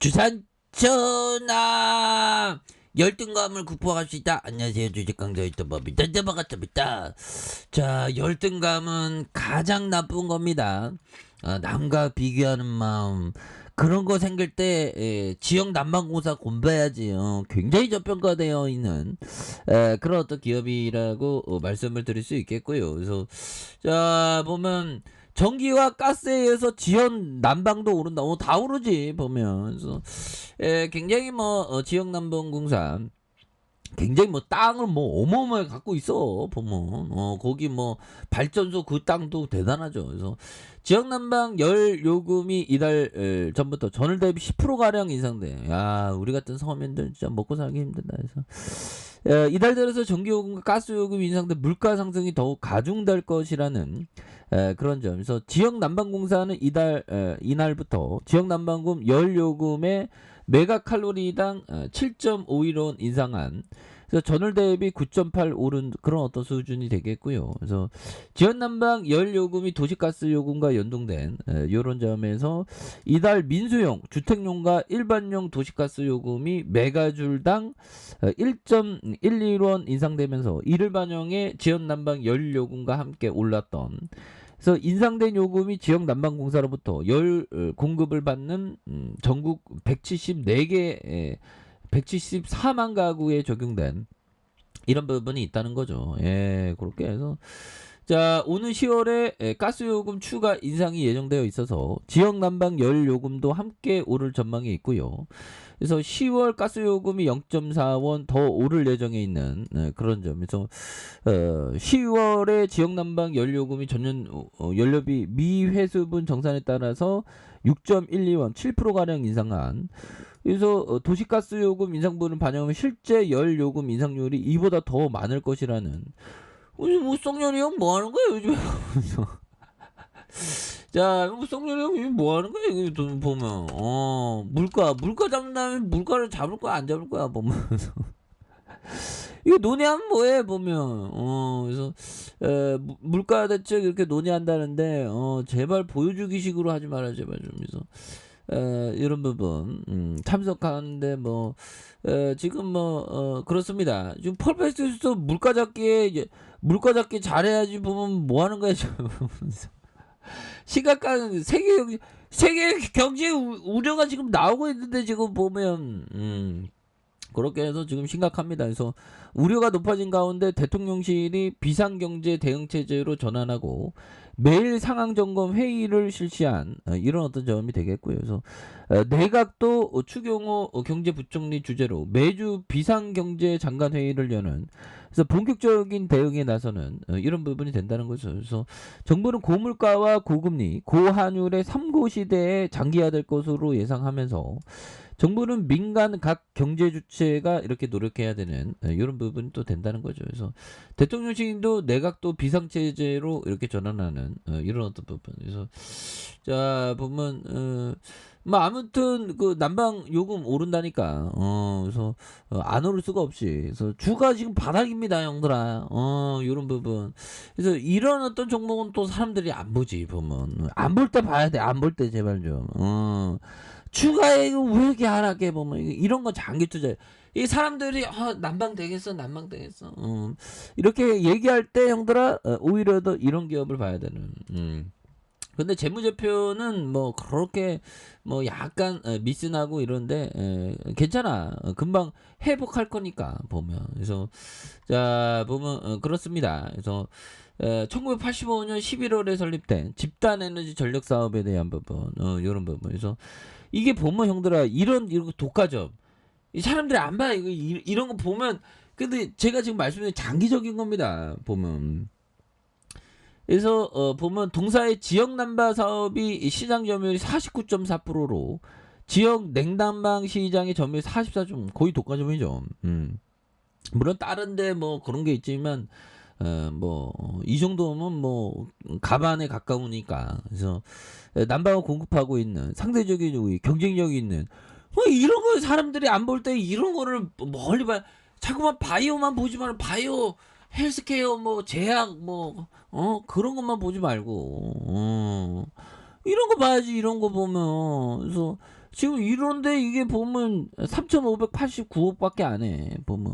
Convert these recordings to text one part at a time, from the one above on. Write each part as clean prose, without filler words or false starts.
주산 전화 열등감을 극복할 수 있다. 안녕하세요, 주식강좌 유튜버입니다. 반갑습니다. 자, 열등감은 가장 나쁜 겁니다. 남과 비교하는 마음, 그런 거 생길 때 지역 난방공사 공부해야지. 굉장히 저평가되어 있는 그런 어떤 기업이라고 말씀을 드릴 수 있겠고요. 그래서 자 보면 전기와 가스에 의해서 지역 난방도 오른다. 다 오르지 보면. 그래서 굉장히 지역 난방공사 굉장히 땅을 어마어마하게 갖고 있어 보면. 거기 발전소 그 땅도 대단하죠. 그래서 지역 난방 열 요금이 이달 전부터 전월 대비 10% 가량 인상돼. 야, 우리 같은 서민들 진짜 먹고 살기 힘들다. 그래서 이달 들어서 전기요금과 가스요금 인상돼 물가 상승이 더욱 가중될 것이라는 그런 점. 그래서 지역 난방공사는 이날부터 지역 난방금 열 요금의 메가칼로리당 7.51원 인상한, 그래서 전월 대비 9.8 오른 그런 어떤 수준이 되겠고요. 그래서 지역 난방 열 요금이 도시가스 요금과 연동된 이런 점에서 이달 민수용, 주택용과 일반용 도시가스 요금이 메가줄당 1.11원 인상되면서 이를 반영해 지역 난방 열 요금과 함께 올랐던, 그래서 인상된 요금이 지역 난방공사로부터 열 공급을 받는 전국 174개 174만 가구에 적용된 이런 부분이 있다는 거죠. 예, 그렇게 해서 자, 오는 10월에 가스요금 추가 인상이 예정되어 있어서 지역 난방 열 요금도 함께 오를 전망이 있고요. 그래서 10월 가스요금이 0.4원 더 오를 예정에 있는 그런 점에서 10월에 지역 난방 열 요금이 전년 연료비 미회수분 정산에 따라서 6.12원 7% 가량 인상한, 그래서 도시가스 요금 인상분을 반영하면 실제 열 요금 인상률이 이보다 더 많을 것이라는. 썩년이 형 뭐 하는 거야 요즘에? 자, 썩년이 형 요즘 뭐 하는 거야 이거 돈 보면. 물가 잡는 다음에 물가를 잡을 거야 안 잡을 거야 보면. 이거 논의하면 뭐해 보면. 그래서 물가 대책 이렇게 논의한다는데 제발 보여주기식으로 하지 마라 제발 좀. 그래서 이런 부분 참석하는데 지금 그렇습니다. 지금 펄페스에서 물가 잡기 잘해야지 보면 뭐 하는 거야 지금. 심각한 세계 경제 우려가 지금 나오고 있는데 지금 보면 그렇게 해서 지금 심각합니다. 그래서 우려가 높아진 가운데 대통령실이 비상경제 대응체제로 전환하고 매일 상황점검 회의를 실시한 이런 어떤 점이 되겠고요. 그래서 내각도 추경호 경제부총리 주재로 매주 비상경제 장관 회의를 여는, 그래서 본격적인 대응에 나서는 이런 부분이 된다는 거죠. 그래서 정부는 고물가와 고금리, 고환율의 3고 시대에 장기화될 것으로 예상하면서 정부는 민간 각 경제 주체가 이렇게 노력해야 되는 이런 부분이 또 된다는 거죠. 그래서 대통령실도 내각도 비상체제로 이렇게 전환하는 이런 어떤 부분. 그래서 자 보면 아무튼 그 난방 요금 오른다니까. 그래서 안 오를 수가 없이. 그래서 주가 지금 바닥입니다, 형들아. 이런 부분. 그래서 이런 어떤 종목은 또 사람들이 안 보지 보면. 안 볼 때 봐야 돼. 안 볼 때 제발 좀. 주가에 이거 왜 이렇게 하락해 보면 이런 건 장기 투자예요. 이 사람들이 난방 되겠어, 난방 되겠어. 이렇게 얘기할 때 형들아 오히려 더 이런 기업을 봐야 되는. 근데 재무제표는 그렇게 약간 미스나고 이런데 괜찮아. 금방 회복할 거니까 보면. 그래서 자 보면 그렇습니다. 그래서 1985년 11월에 설립된 집단에너지 전력 사업에 대한 부분, 이런 부분. 그래서 이게 보면 형들아 이런 독과점 이 사람들이 안 봐. 이런 거 보면. 근데 제가 지금 말씀드린 장기적인 겁니다 보면. 그래서 보면 동사의 지역 난방 사업이 시장 점유율이 49.4%로 지역 냉난방 시장의 점유율 44점, 거의 독과점이죠. 물론 다른데 그런 게 있지만 이 정도면 가반에 가까우니까. 그래서 난방을 공급하고 있는 상대적인 우위, 경쟁력이 있는 이런 거 사람들이 안 볼 때 이런 거를 멀리 봐. 자꾸만 바이오만 보지 말고 바이오 헬스케어 제약 그런 것만 보지 말고 이런 거 봐야지. 이런 거 보면. 그래서 지금 이런데 이게 보면 3,589억밖에 안 해. 보면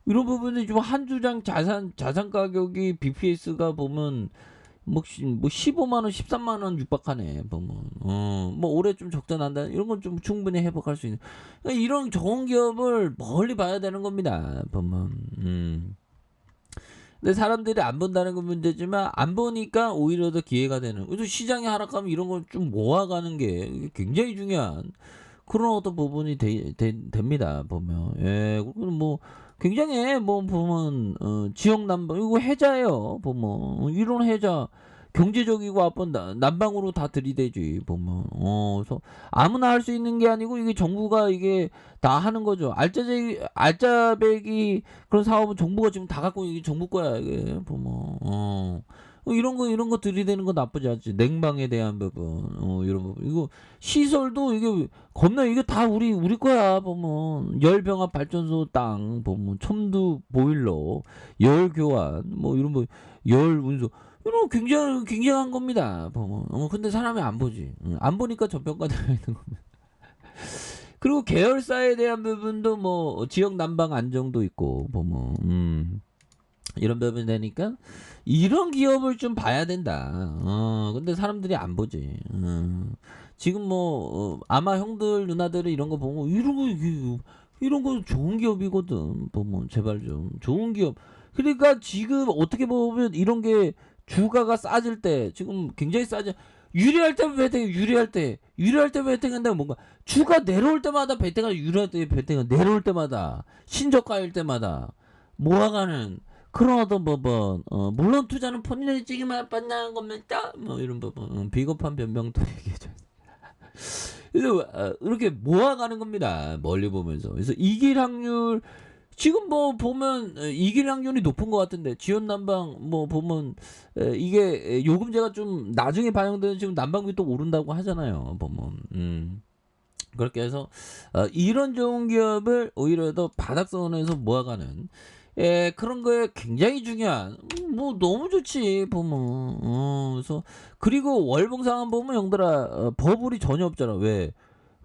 이런 부분이 좀 한 주당 자산 가격이 BPS가 보면 뭐 15만 원, 13만 원 육박하네. 보면 뭐 올해 좀 적자 난다. 이런 건 좀 충분히 회복할 수 있는. 그러니까 이런 좋은 기업을 멀리 봐야 되는 겁니다. 보면 근데 사람들이 안 본다는 건 문제지만 안 보니까 오히려 더 기회가 되는. 그래서 시장이 하락하면 이런 걸 좀 모아가는 게 굉장히 중요한 그런 어떤 부분이 됩니다. 보면 그리고 뭐 굉장히 뭐 보면 지역 난방 이거 해자예요. 보면 이런 해자 경제적이고 한번 난방으로 다 들이대지 보면 그래서 아무나 할 수 있는 게 아니고 이게 정부가 이게 다 하는 거죠. 알짜배기 그런 사업은 정부가 지금 다 갖고 이게 정부 거야 이게 보면 이런 거 들이대는 거 나쁘지 않지. 냉방에 대한 부분 이런 부분 이거 시설도 이게 겁나 이게 다 우리 거야 보면 열병합 발전소 땅 보면 첨두 보일러 열 교환 뭐 이런 거 열 운송 이런 거 굉장한 겁니다 보면 근데 사람이 안 보지 안 보니까 저평가되어 있는 겁니다. 그리고 계열사에 대한 부분도 뭐 지역 난방 안정도 있고 보면 이런 부분이 되니까 이런 기업을 좀 봐야 된다. 근데 사람들이 안 보지. 지금 뭐 아마 형들 누나들은 이런 거 보고 이런 거 좋은 기업이거든. 보면 제발 좀 좋은 기업. 그러니까 지금 어떻게 보면 이런 게 주가가 싸질 때 지금 굉장히 싸지. 유리할 때 베팅 유리할 때 베팅한다면 뭔가 주가 내려올 때마다 베팅하 유리할 때 베팅하 내려올 때마다 신저가일 때마다 모아가는 그런 어떤 부분 물론 투자는 본인의 책임을 받는 겁니다 뭐 이런 부분 비겁한 변명도 얘기해줘. 그래서 이렇게 모아가는 겁니다 멀리 보면서. 그래서 이길 확률 지금 뭐 보면 이길 확률이 높은 것 같은데 지원 난방 뭐 보면 이게 요금제가 좀 나중에 반영되는 지금 난방비 또 오른다고 하잖아요 보면. 그렇게 해서 이런 좋은 기업을 오히려 더 바닥선에서 모아가는 그런 거에 굉장히 중요한 뭐 너무 좋지 보면 그래서 그리고 월봉 상황 보면 형들아 버블이 전혀 없잖아. 왜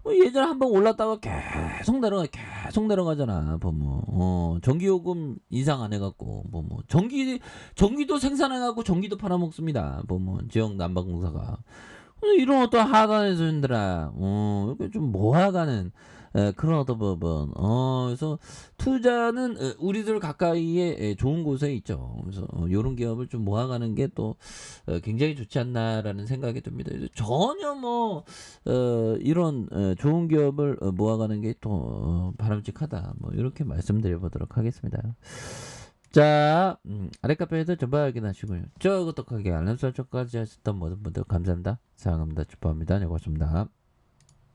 예전에 한번 올랐다가 계속 내려가잖아 보면 전기요금 인상 안 해갖고 보면 전기도 생산해갖고 전기도 팔아먹습니다 보면 지역 난방공사가. 이런 어떤 하단에서 힘들어. 이렇게 좀 모아가는 그런 어떤 부분. 그래서 투자는 우리들 가까이에 좋은 곳에 있죠. 그래서 요런 기업을 좀 모아가는 게 또 굉장히 좋지 않나라는 생각이 듭니다. 그래서 전혀 뭐 이런 좋은 기업을 모아가는 게 또 바람직하다. 뭐 이렇게 말씀드려보도록 하겠습니다. 자, 아래 카페에도 전부 확인하시고요. 저 구독하기 알람 설정까지 하셨던 모든 분들 감사합니다. 사랑합니다. 축복합니다. 네, 고맙습니다.